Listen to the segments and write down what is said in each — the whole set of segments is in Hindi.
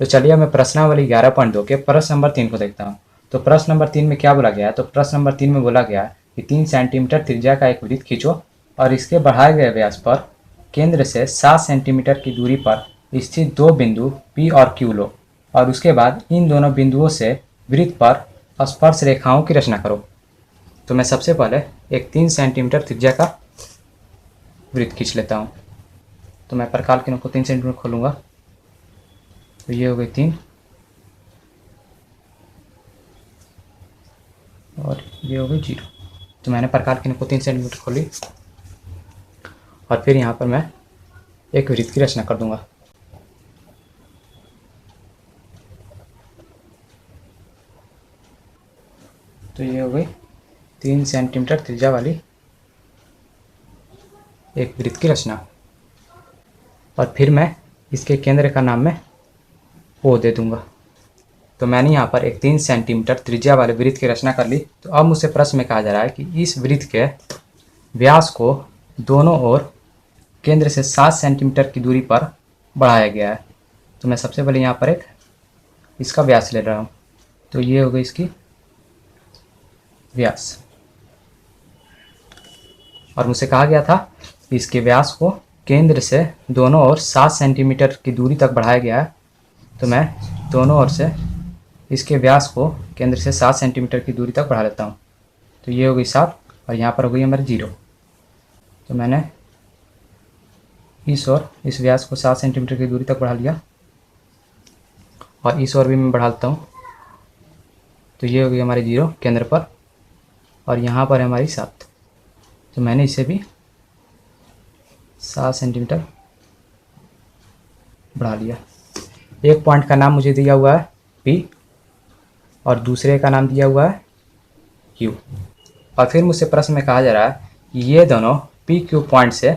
तो चलिए मैं प्रश्नावली 11.2 के प्रश्न नंबर 3 को देखता हूँ। तो प्रश्न नंबर 3 में क्या बोला गया है? तो प्रश्न नंबर 3 में बोला गया है कि 3 सेंटीमीटर त्रिज्या का एक वृत्त खींचो और इसके बढ़ाए गए व्यास पर केंद्र से 7 सेंटीमीटर की दूरी पर स्थित दो बिंदु P और Q लो और उसके बाद इन दोनों बिंदुओं से वृत्त पर स्पर्श रेखाओं की रचना करो। तो मैं सबसे पहले एक 3 सेंटीमीटर त्रिज्या का वृत्त खींच लेता हूँ। तो मैं प्रकाल किरण को 3 सेंटीमीटर खोलूँगा। तो ये हो गई 3 और ये हो गई 0। तो मैंने प्रकाल किरण को 3 सेंटीमीटर खोली और फिर यहाँ पर मैं एक वृत्त की रचना कर दूंगा। तो ये हो गई 3 सेंटीमीटर त्रिज्या वाली एक वृत्त की रचना और फिर मैं इसके केंद्र का नाम मैं O दे दूंगा। तो मैंने यहाँ पर एक 3 सेंटीमीटर त्रिज्या वाले वृत्त की रचना कर ली। तो अब मुझसे प्रश्न में कहा जा रहा है कि इस वृत्त के व्यास को दोनों ओर केंद्र से 7 सेंटीमीटर की दूरी पर बढ़ाया गया है। तो मैं सबसे पहले यहाँ पर एक इसका व्यास ले रहा हूँ। तो ये हो गई इसकी व्यास और मुझसे कहा गया था कि इसके व्यास को केंद्र से दोनों ओर 7 सेंटीमीटर की दूरी तक बढ़ाया गया है। तो मैं दोनों ओर से इसके व्यास को केंद्र से 7 सेंटीमीटर की दूरी तक बढ़ा लेता हूँ। तो ये हो गई 7 और यहाँ पर हो गई हमारी 0। तो मैंने इस ओर इस व्यास को 7 सेंटीमीटर की दूरी तक बढ़ा लिया और इस ओर भी मैं बढ़ा लेता हूँ। तो ये हो गई हमारी 0 केंद्र पर और यहाँ पर है हमारी 7। तो मैंने इसे भी 7 सेंटीमीटर बढ़ा लिया। एक पॉइंट का नाम मुझे दिया हुआ है P और दूसरे का नाम दिया हुआ है Q और फिर मुझसे प्रश्न में कहा जा रहा है कि ये दोनों PQ पॉइंट से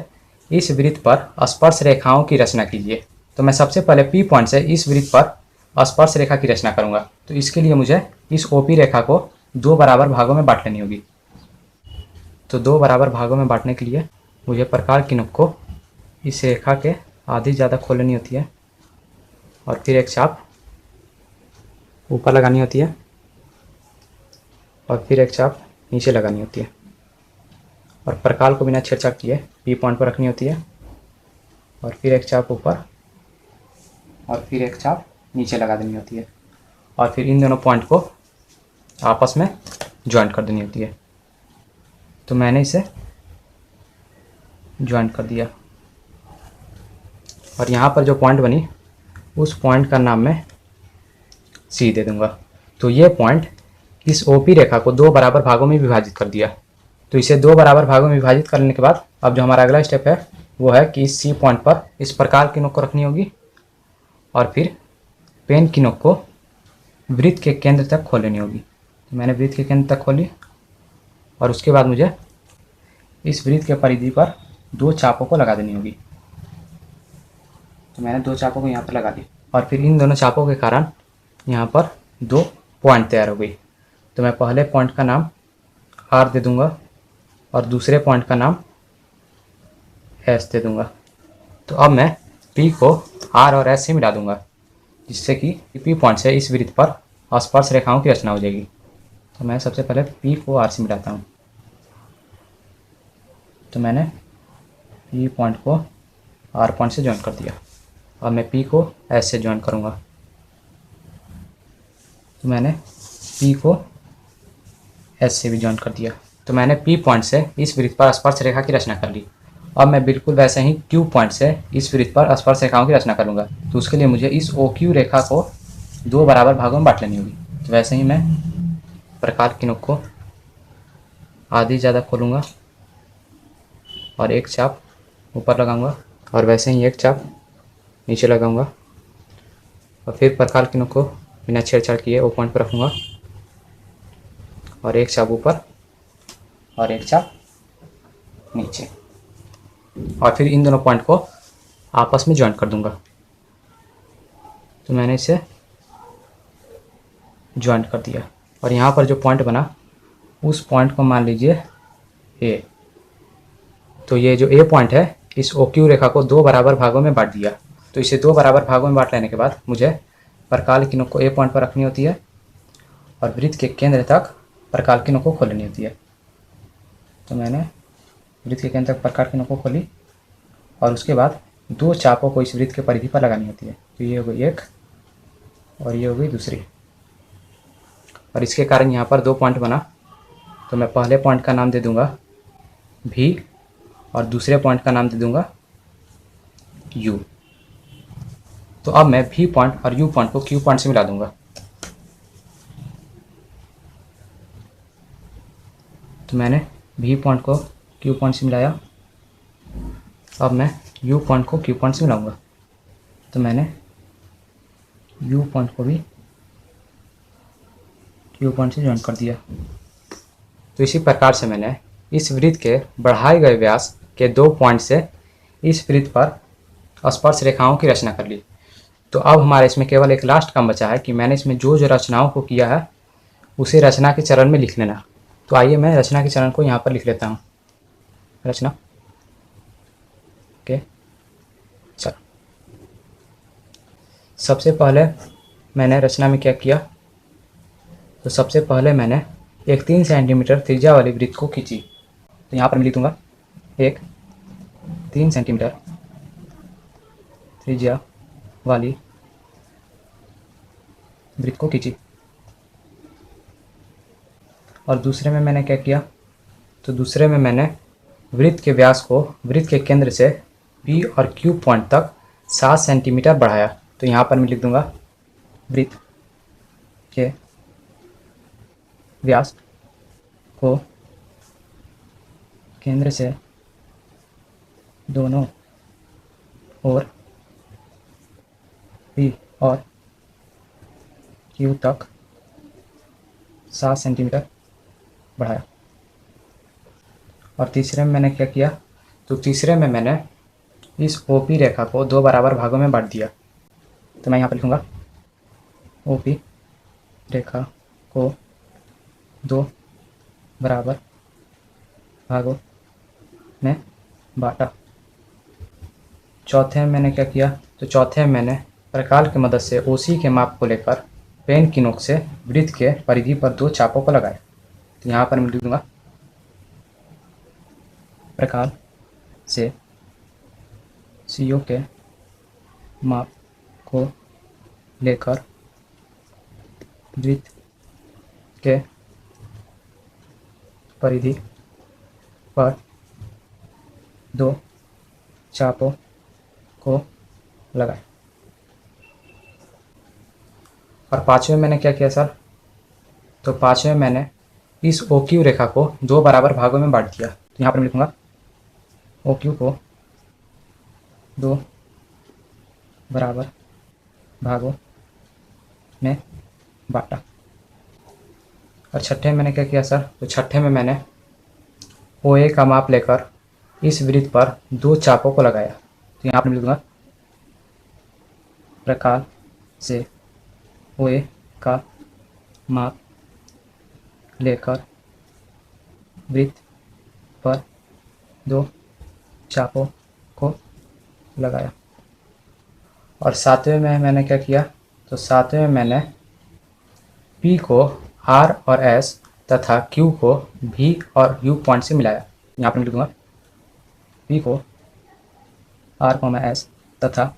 इस वृत्त पर स्पर्श रेखाओं की रचना कीजिए। तो मैं सबसे पहले P पॉइंट से इस वृत्त पर स्पर्श रेखा की रचना करूंगा। तो इसके लिए मुझे इस OP रेखा को 2 बराबर भागों में बांट लेनी होगी। तो 2 बराबर भागों में बांटने के लिए मुझे प्रकार की नोक को इस रेखा के आधी ज़्यादा खोल लेनी होती है और फिर एक चाप ऊपर लगानी होती है और फिर एक चाप नीचे लगानी होती है और प्रकाल को बिना छेड़छाड़ किए P पॉइंट पर रखनी होती है और फिर एक चाप ऊपर और फिर एक चाप नीचे लगा देनी होती है और फिर इन दोनों पॉइंट को आपस में ज्वाइंट कर देनी होती है। तो मैंने इसे ज्वाइंट कर दिया और यहाँ पर जो पॉइंट बनी उस पॉइंट का नाम मैं C दे दूंगा। तो ये पॉइंट इस OP रेखा को 2 बराबर भागों में विभाजित कर दिया। तो इसे 2 बराबर भागों में विभाजित करने के बाद अब जो हमारा अगला स्टेप है वो है कि इस C पॉइंट पर इस प्रकार की नोक को रखनी होगी और फिर पेन की नोक को वृत्त के केंद्र तक खोल लेनी होगी। तो मैंने वृत्त के केंद्र तक खोली और उसके बाद मुझे इस वृत्त के परिधि पर 2 चापों को लगा देनी होगी। तो मैंने 2 चापों को यहाँ पर लगा दी और फिर इन दोनों चापों के कारण यहाँ पर 2 पॉइंट तैयार हो गई। तो मैं पहले पॉइंट का नाम R दे दूंगा और दूसरे पॉइंट का नाम S दे दूंगा। तो अब मैं P को R और S से मिला दूंगा जिससे कि P पॉइंट से इस वृत्त पर स्पर्श रेखाओं की रचना हो जाएगी। तो मैं सबसे पहले P को R से मिलाता हूँ। तो मैंने P पॉइंट को R पॉइंट से ज्वाइन कर दिया और मैं P को S से ज्वाइन करूँगा। तो मैंने P को S से भी ज्वाइन कर दिया। तो मैंने P पॉइंट से इस वृत्त पर स्पर्श रेखा की रचना कर ली। अब मैं बिल्कुल वैसे ही Q पॉइंट से इस वृत्त पर स्पर्श रेखाओं की रचना करूँगा। तो उसके लिए मुझे इस OQ रेखा को 2 बराबर भागों में बांट लेनी होगी। तो वैसे ही मैं प्रकार की नोक को आधी ज़्यादा खोलूँगा और एक चाप ऊपर लगाऊंगा और वैसे ही एक चाप नीचे लगाऊंगा और फिर प्रकार की नोक को बिना छेड़छाड़ किए O पॉइंट पर रखूँगा और एक चाप ऊपर और एक चाप नीचे और फिर इन दोनों पॉइंट को आपस में ज्वाइंट कर दूंगा। तो मैंने इसे ज्वाइंट कर दिया और यहाँ पर जो पॉइंट बना उस पॉइंट को मान लीजिए A। तो ये जो A पॉइंट है इस OQ रेखा को 2 बराबर भागों में बांट दिया। तो इसे 2 बराबर भागों में बांट लेने के बाद मुझे प्रकाल की नोक को ए पॉइंट पर रखनी होती है और वृत्त के केंद्र तक प्रकाल की नोक को खोलनी होती है। तो मैंने वृत्त के केंद्र तक प्रकाल की नोक को खोली और उसके बाद 2 चापों को इस वृत्त के परिधि पर लगानी होती है। तो ये हो गई एक और ये हो गई दूसरी, और इसके कारण यहाँ पर 2 पॉइंट बना। तो मैं पहले पॉइंट का नाम दे दूंगा भी और दूसरे पॉइंट का नाम दे दूंगा यू। तो अब मैं भी पॉइंट और यू पॉइंट को क्यू पॉइंट से मिला दूंगा। तो मैंने भी पॉइंट को क्यू पॉइंट से मिलाया, अब मैं यू पॉइंट को क्यू पॉइंट से मिलाऊंगा। तो मैंने यू पॉइंट को भी क्यू पॉइंट से ज्वाइन कर दिया। तो इसी प्रकार से मैंने इस वृत्त के बढ़ाए गए व्यास के 2 पॉइंट से इस वृत्त पर स्पर्श रेखाओं की रचना कर ली। तो अब हमारे इसमें केवल एक लास्ट काम बचा है कि मैंने इसमें जो जो रचनाओं को किया है उसे रचना के चरण में लिख लेना। तो आइए मैं रचना के चरण को यहाँ पर लिख लेता हूँ। रचना के चरण। सबसे पहले मैंने रचना में क्या किया, तो सबसे पहले मैंने एक 3 सेंटीमीटर त्रिज्या वाली वृत्त को खींची। तो यहाँ पर मैं लिख दूंगा एक 3 सेंटीमीटर त्रिज्या वाली वृत्त को खींची। और दूसरे में मैंने क्या किया, तो दूसरे में मैंने वृत्त के व्यास को वृत्त के केंद्र से पी और क्यू पॉइंट तक 7 सेंटीमीटर बढ़ाया। तो यहाँ पर मैं लिख दूंगा वृत्त के व्यास को केंद्र से दोनों ओर पी और क्यू तक 7 सेंटीमीटर बढ़ाया। और तीसरे में मैंने क्या किया, तो तीसरे में मैंने इस ओपी रेखा को 2 बराबर भागों में बांट दिया। तो मैं यहाँ पर लिखूँगा ओपी रेखा को 2 बराबर भागों में बांटा। चौथे में मैंने क्या किया, तो चौथे में मैंने प्रकाल की मदद से ओसी के माप को लेकर पेन की नोक से वृत्त के परिधि पर 2 चापों को लगाया। तो यहाँ पर मैं लिख दूंगा प्रकाल से सीओ के माप को लेकर वृत्त के परिधि पर 2 चापों को लगाए। और पांचवें मैंने क्या किया सर, तो पांचवें मैंने इस OQ रेखा को 2 बराबर भागों में बांट दिया। तो यहाँ पर मैं लिखूँगा OQ को 2 बराबर भागों में बांटा। और छठे में मैंने क्या किया सर, तो छठे में मैंने OA का माप लेकर इस वृत्त पर 2 चापों को लगाया। तो यहाँ पर मैं लिखूँगा प्रकाल से OA का माप लेकर वृत्त पर 2 चापों को लगाया। और सातवें में मैंने क्या किया, तो सातवें में मैंने P को R और S तथा Q को V और U पॉइंट से मिलाया। यहाँ पर मैं लिखूँगा P को R, S तथा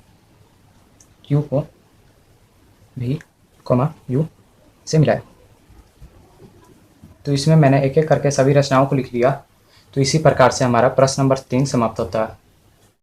Q को V, U से मिलाया। तो इसमें मैंने एक एक करके सभी रचनाओं को लिख लिया। तो इसी प्रकार से हमारा प्रश्न नंबर 3 समाप्त होता है।